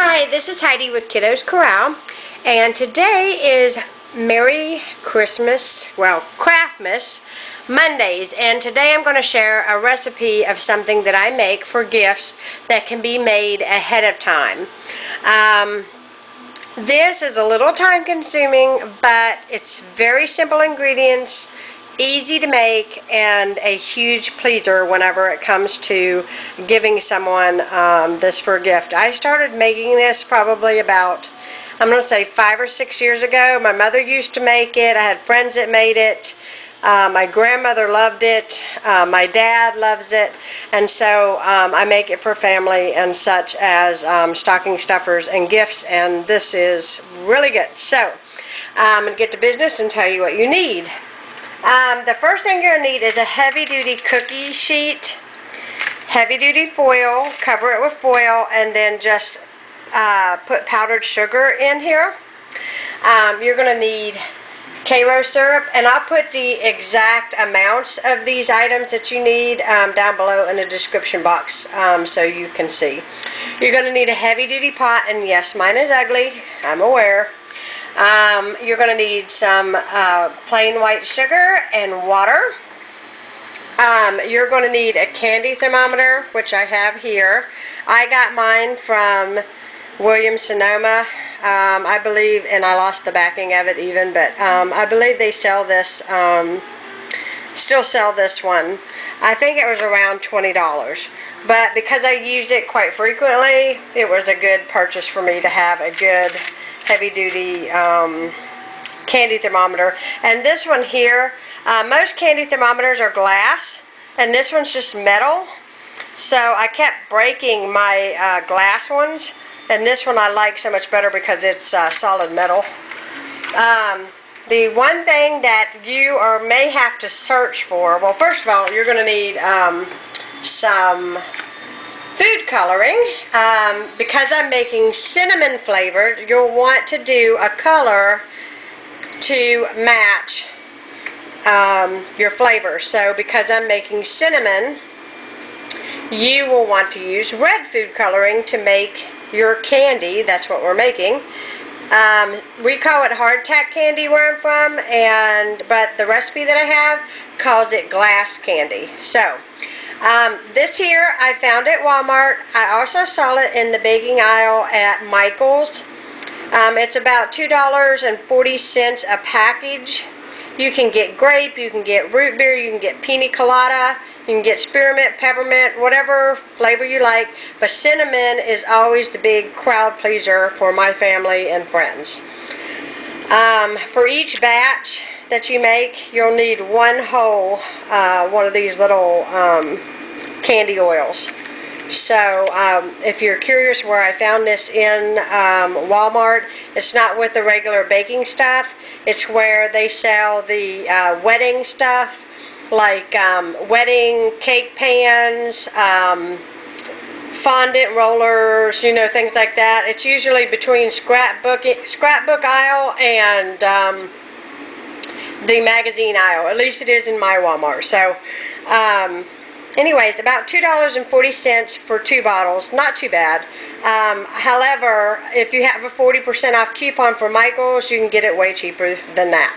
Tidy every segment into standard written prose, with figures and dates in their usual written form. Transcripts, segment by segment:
Hi, this is Heidi with Kiddos Corral, and today is Merry Christmas, well, Craftmas Mondays, and today I'm going to share a recipe of something that I make for gifts that can be made ahead of time. This is a little time consuming, but it's very simple ingredients, easy to make, and a huge pleaser whenever it comes to giving someone this for a gift. I started making this probably about, I'm going to say 5 or 6 years ago. My mother used to make it. I had friends that made it. My grandmother loved it. My dad loves it. And so I make it for family and such as stocking stuffers and gifts, and this is really good. So I'm going to get to business and tell you what you need. The first thing you're going to need is a heavy-duty cookie sheet, heavy-duty foil, cover it with foil, and then just put powdered sugar in here. You're going to need KARO syrup, and I'll put the exact amounts of these items that you need down below in the description box so you can see. You're going to need a heavy-duty pot, and yes, mine is ugly, I'm aware. You're going to need some plain white sugar and water. You're going to need a candy thermometer, which I have here. I got mine from Williams-Sonoma, I believe, and I lost the backing of it even, but I believe they sell this, still sell this one. I think it was around $20, but because I used it quite frequently, it was a good purchase for me to have a good heavy-duty candy thermometer. And this one here, most candy thermometers are glass, and this one's just metal, so I kept breaking my glass ones, and this one I like so much better because it's solid metal. The one thing that you may have to search for, well, first of all, you're going to need some food coloring. Because I'm making cinnamon flavored, you'll want to do a color to match your flavor. So because I'm making cinnamon, you will want to use red food coloring to make your candy. That's what we're making. We call it hardtack candy where I'm from, but the recipe that I have calls it glass candy. So this here I found at Walmart. I also saw it in the baking aisle at Michael's. It's about $2.40 a package. You can get grape, you can get root beer, you can get pina colada, you can get spearmint, peppermint, whatever flavor you like, but cinnamon is always the big crowd pleaser for my family and friends. For each batch that you make, you'll need one whole one of these little candy oils. So if you're curious where I found this in Walmart, it's not with the regular baking stuff. It's where they sell the wedding stuff, like wedding cake pans, fondant rollers, you know, things like that. It's usually between scrapbook aisle and the magazine aisle. At least it is in my Walmart. So anyways, about $2.40 for 2 bottles. Not too bad. However, if you have a 40% off coupon for Michael's, you can get it way cheaper than that,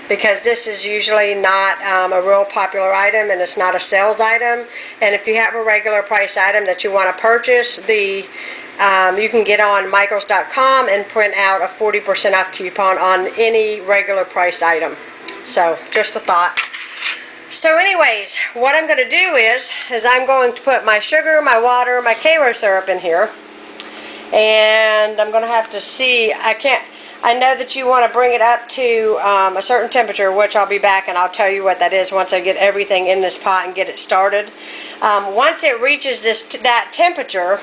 because this is usually not a real popular item, and it's not a sales item. And if you have a regular price item that you want to purchase, you can get on michaels.com and print out a 40% off coupon on any regular priced item. So just a thought. So anyways, what I'm going to do is I'm going to put my sugar, my water, my KARO syrup in here, and I'm going to have to see. I know that you want to bring it up to a certain temperature, which I'll be back and I'll tell you what that is once I get everything in this pot and get it started. Once it reaches that temperature,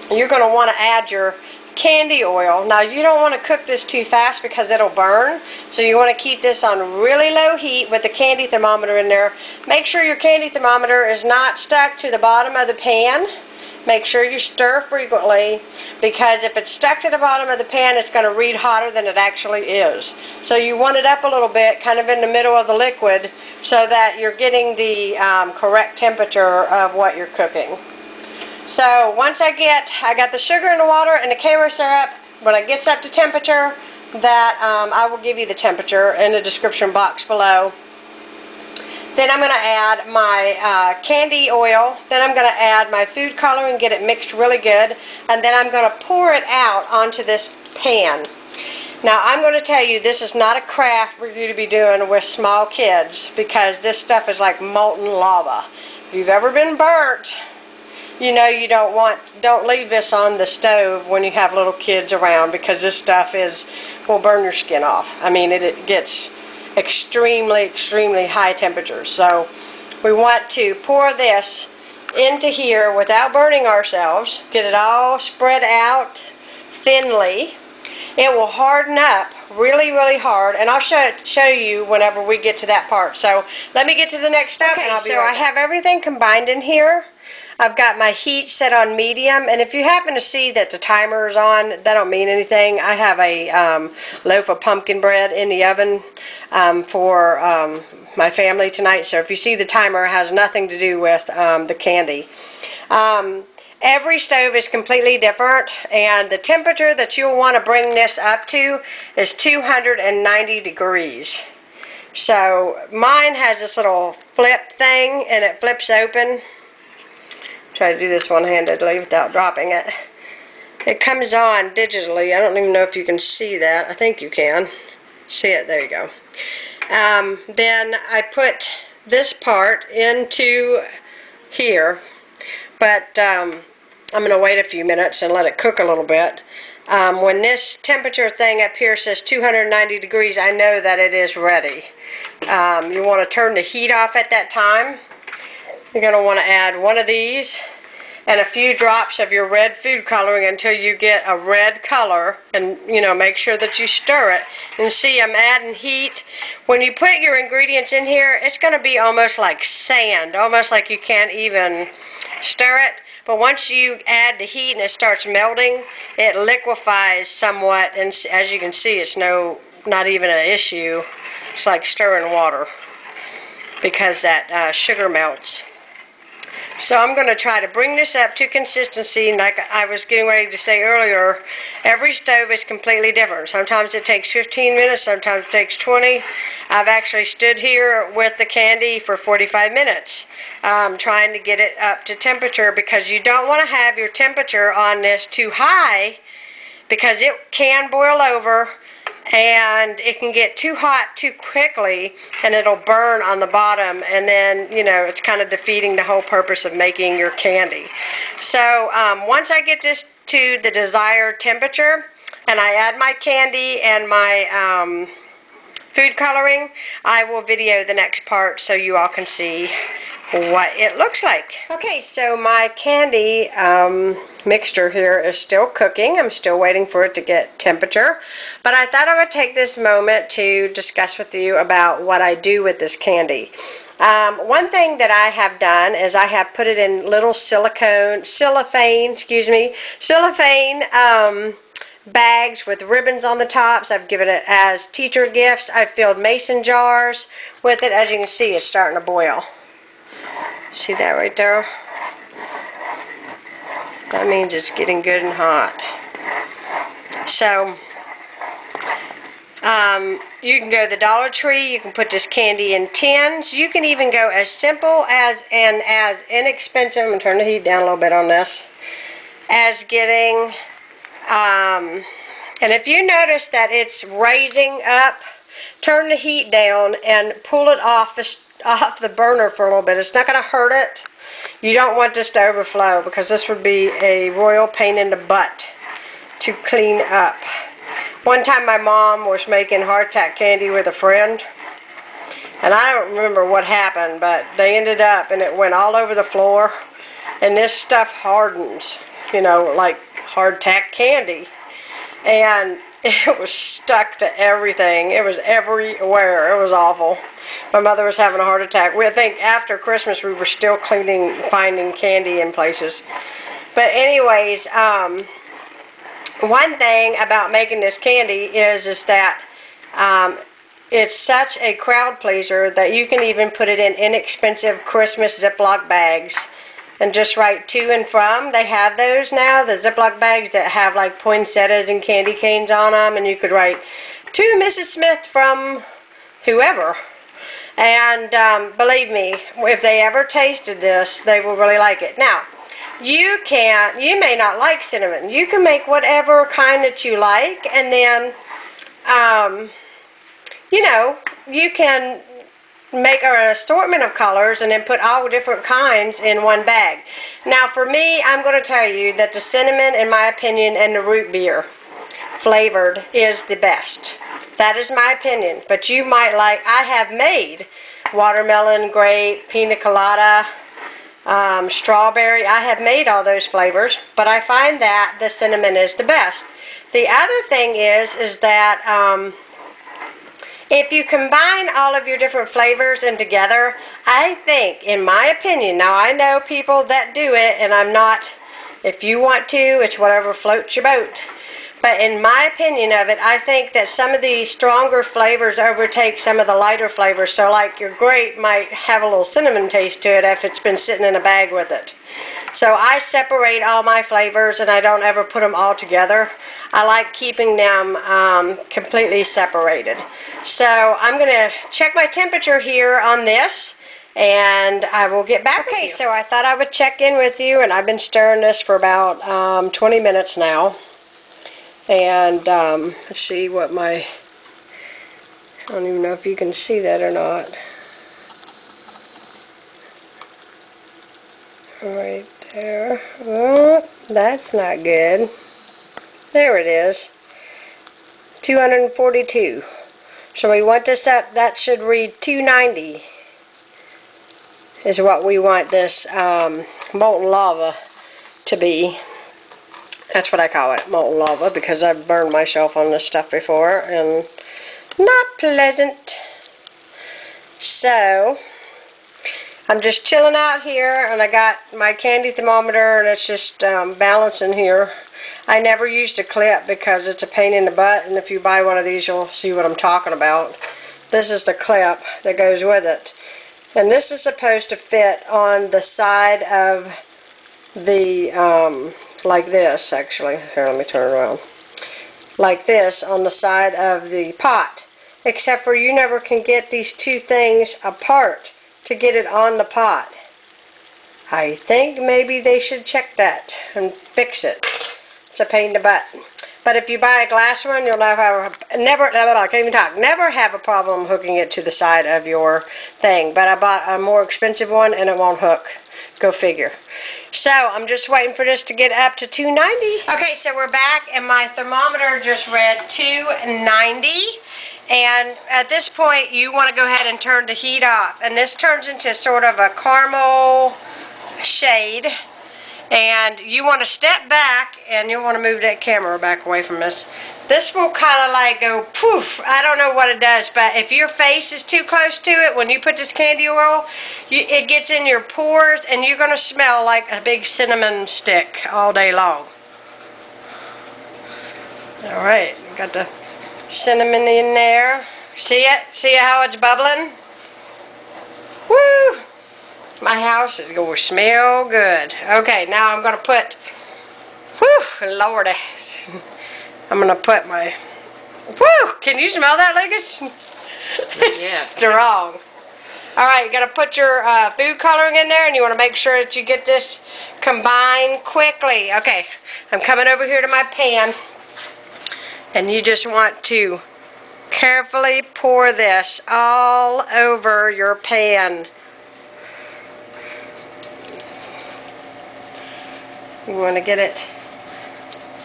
you're going to want to add your candy oil. Now, you don't want to cook this too fast because it'll burn, so you want to keep this on really low heat with the candy thermometer in there. Make sure your candy thermometer is not stuck to the bottom of the pan. Make sure you stir frequently, because if it's stuck to the bottom of the pan, it's going to read hotter than it actually is. So you want it up a little bit, kind of in the middle of the liquid, so that you're getting the correct temperature of what you're cooking. So once I got the sugar and the water and the KARO syrup, when it gets up to temperature, that I will give you the temperature in the description box below. Then I'm going to add my candy oil. Then I'm going to add my food coloring, get it mixed really good. And then I'm going to pour it out onto this pan. Now I'm going to tell you, this is not a craft for you to be doing with small kids, because this stuff is like molten lava. If you've ever been burnt, you know you don't leave this on the stove when you have little kids around, because this stuff will burn your skin off. I mean, it gets extremely high temperatures. So we want to pour this into here without burning ourselves. Get it all spread out thinly. It will harden up really hard, and I'll show you whenever we get to that part. So let me get to the next step, and I'll be right back. So I have everything combined in here. I've got my heat set on medium, and if you happen to see that the timer is on, that don't mean anything. I have a loaf of pumpkin bread in the oven for my family tonight, so if you see the timer, it has nothing to do with the candy. Every stove is completely different, and the temperature that you'll want to bring this up to is 290 degrees. So mine has this little flip thing, and it flips open. Try to do this one-handedly without dropping it. It comes on digitally. I don't even know if you can see that. I think you can. See it? There you go. Then I put this part into here, but I'm going to wait a few minutes and let it cook a little bit. When this temperature thing up here says 290 degrees, I know that it is ready. You want to turn the heat off at that time. You're going to want to add one of these and a few drops of your red food coloring until you get a red color, and make sure that you stir it. And see, I'm adding heat. When you put your ingredients in here, it's going to be almost like sand, almost like you can't even stir it. But once you add the heat and it starts melting, it liquefies somewhat, and as you can see, it's not even an issue. It's like stirring water, because that sugar melts. So I'm going to try to bring this up to consistency. Like I was getting ready to say earlier, every stove is completely different. Sometimes it takes 15 minutes, sometimes it takes 20. I've actually stood here with the candy for 45 minutes trying to get it up to temperature, because you don't want to have your temperature on this too high, because it can boil over and it can get too hot too quickly, and it'll burn on the bottom, and then it's kind of defeating the whole purpose of making your candy. So once I get this to the desired temperature and I add my candy and my food coloring, I will video the next part so you all can see what it looks like. Okay, so my candy mixture here is still cooking. I'm still waiting for it to get temperature, but I thought I would take this moment to discuss with you about what I do with this candy. One thing that I have done is I have put it in little cellophane bags with ribbons on the tops. I've given it as teacher gifts. I've filled mason jars with it. As you can see, it's starting to boil. See that right there? That means it's getting good and hot. So you can go to the Dollar Tree. You can put this candy in tins. You can even go as simple as and as inexpensive. I'm going to turn the heat down a little bit on this. As getting, and if you notice that it's raising up, turn the heat down and pull it off the burner for a little bit. It's not going to hurt it. You don't want this to overflow, because this would be a royal pain in the butt to clean up. One time my mom was making hardtack candy with a friend, and I don't remember what happened, but they ended up, and it went all over the floor, and this stuff hardens, like hardtack candy, and it was stuck to everything. It was everywhere. It was awful. My mother was having a heart attack. I think after Christmas we were still finding candy in places. But anyways, one thing about making this candy is that it's such a crowd pleaser that you can even put it in inexpensive Christmas Ziploc bags and just write to and from. They have those now, the Ziploc bags that have like poinsettias and candy canes on them, and you could write to Mrs. Smith from whoever. And believe me, if they ever tasted this, they will really like it. Now, you may not like cinnamon. You can make whatever kind that you like, and then, you know, you can make an assortment of colors and then put all different kinds in one bag. Now, for me, I'm going to tell you that the cinnamon, in my opinion, and the root beer flavored is the best. That is my opinion. But you might like, I have made watermelon, grape, pina colada, strawberry. I have made all those flavors, but I find that the cinnamon is the best. The other thing is that if you combine all of your different flavors in together, I think, in my opinion, now I know people that do it, and I'm not, if you want to, it's whatever floats your boat. But in my opinion of it, I think that some of the stronger flavors overtake some of the lighter flavors. So like your grape might have a little cinnamon taste to it if it's been sitting in a bag with it. So I separate all my flavors, and I don't ever put them all together. I like keeping them completely separated. So I'm going to check my temperature here on this, and I will get back with you. Okay, so I thought I would check in with you, and I've been stirring this for about 20 minutes now. And let's see what my, I don't even know if you can see that or not. Right there. Oh, that's not good. There it is. 242. So we want this up, that should read 290 is what we want this molten lava to be. That's what I call it, molten lava, because I've burned myself on this stuff before, and not pleasant. So, I'm just chilling out here, and I got my candy thermometer, and it's just balancing here. I never used a clip because it's a pain in the butt, and if you buy one of these, you'll see what I'm talking about. This is the clip that goes with it. And this is supposed to fit on the side of the, like this, actually. Here, let me turn it around. Like this on the side of the pot. Except for you never can get these two things apart to get it on the pot. I think maybe they should check that and fix it. It's a pain in the butt. But if you buy a glass one, you'll never have a problem hooking it to the side of your thing. But I bought a more expensive one, and it won't hook. Go figure. So, I'm just waiting for this to get up to 290. Okay, so we're back, and my thermometer just read 290. And at this point, you want to go ahead and turn the heat off. And this turns into sort of a caramel shade. And you want to step back, and you want to move that camera back away from this. This will kind of like go poof. I don't know what it does, but if your face is too close to it, when you put this candy oil, it gets in your pores, and you're going to smell like a big cinnamon stick all day long. Alright, got the cinnamon in there. See it? See how it's bubbling? Woo! My house is going to smell good. Okay, now I'm going to put, whew, Lordy. I'm going to put my, whew, can you smell that, Lucas? Yeah. Strong. Alright, you got to put your food coloring in there, and you want to make sure that you get this combined quickly. Okay, I'm coming over here to my pan, and you just want to carefully pour this all over your pan. You want to get it.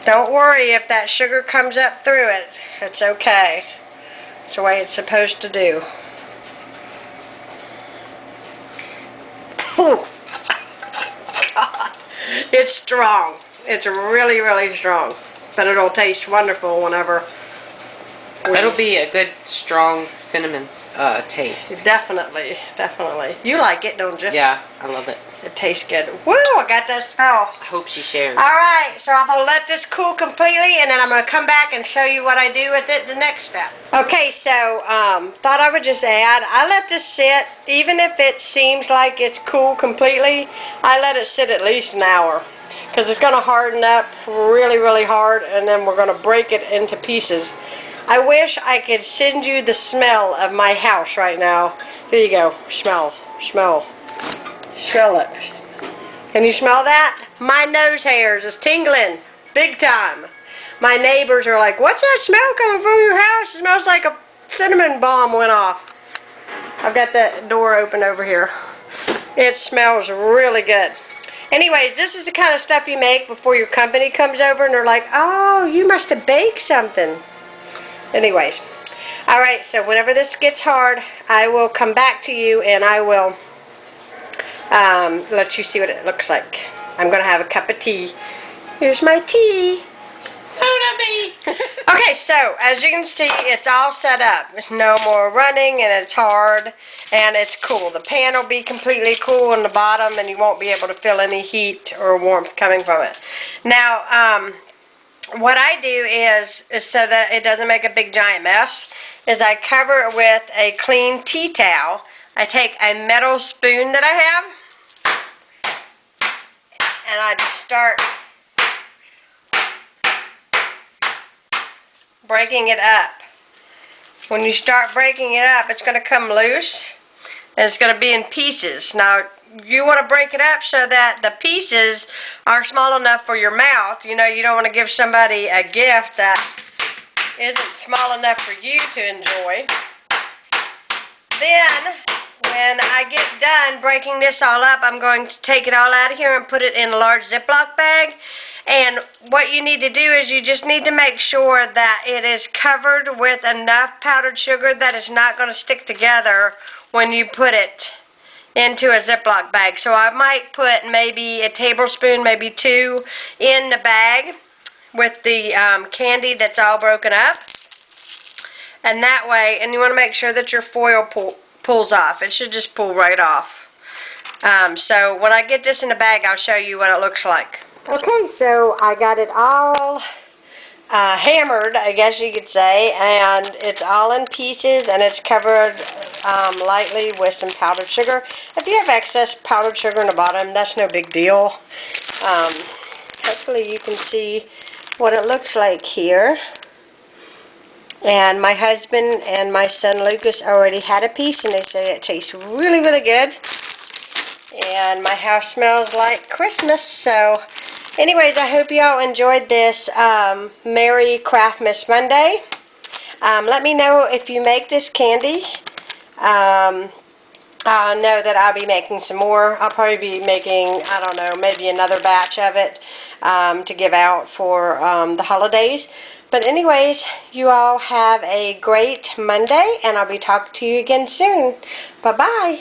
Don't worry if that sugar comes up through it. It's okay. It's the way it's supposed to do. God. It's strong. It's really, really strong. But it'll taste wonderful whenever That'll be a good, strong cinnamon taste. Definitely, definitely. You like it, don't you? Yeah, I love it. It tastes good. Woo, I got that smell. I hope she shares. Alright, so I'm going to let this cool completely, and then I'm going to come back and show you what I do with it the next step. Okay, so thought I would just add, I let this sit, even if it seems like it's cool completely, I let it sit at least an hour. Because it's going to harden up really, really hard, and then we're going to break it into pieces. I wish I could send you the smell of my house right now. Here you go. Smell. Smell. Smell it. Can you smell that? My nose hairs is tingling. Big time. My neighbors are like, what's that smell coming from your house? It smells like a cinnamon bomb went off. I've got that door open over here. It smells really good. Anyways, this is the kind of stuff you make before your company comes over and they're like, oh, you must have baked something. Anyways, alright, so whenever this gets hard, I will come back to you and I will let you see what it looks like. I'm going to have a cup of tea. Here's my tea. Okay, so as you can see, it's all set up. There's no more running and it's hard and it's cool. The pan will be completely cool on the bottom and you won't be able to feel any heat or warmth coming from it. Now, what I do is so that it doesn't make a big giant mess, is I cover it with a clean tea towel. I take a metal spoon that I have and I just start breaking it up. When you start breaking it up, it's going to come loose and it's going to be in pieces. Now, you want to break it up so that the pieces are small enough for your mouth. You know, you don't want to give somebody a gift that isn't small enough for you to enjoy. Then, when I get done breaking this all up, I'm going to take it all out of here and put it in a large Ziploc bag. And what you need to do is you just need to make sure that it is covered with enough powdered sugar that it's not going to stick together when you put it into a Ziploc bag. So I might put maybe a tablespoon, maybe 2 in the bag with the candy that's all broken up. And that way, and you want to make sure that your foil pulls off. It should just pull right off. So when I get this in the bag, I'll show you what it looks like. Okay, so I got it all hammered, I guess you could say, and it's all in pieces and it's covered lightly with some powdered sugar. If you have excess powdered sugar in the bottom, that's no big deal. Hopefully you can see what it looks like here. And my husband and my son Lucas already had a piece and they say it tastes really, really good. And my house smells like Christmas, so anyways, I hope you all enjoyed this Merry Craftmas Monday. Let me know if you make this candy. I know that I'll be making some more. I'll probably be making, I don't know, maybe another batch of it to give out for the holidays. But anyways, you all have a great Monday, and I'll be talking to you again soon. Bye-bye.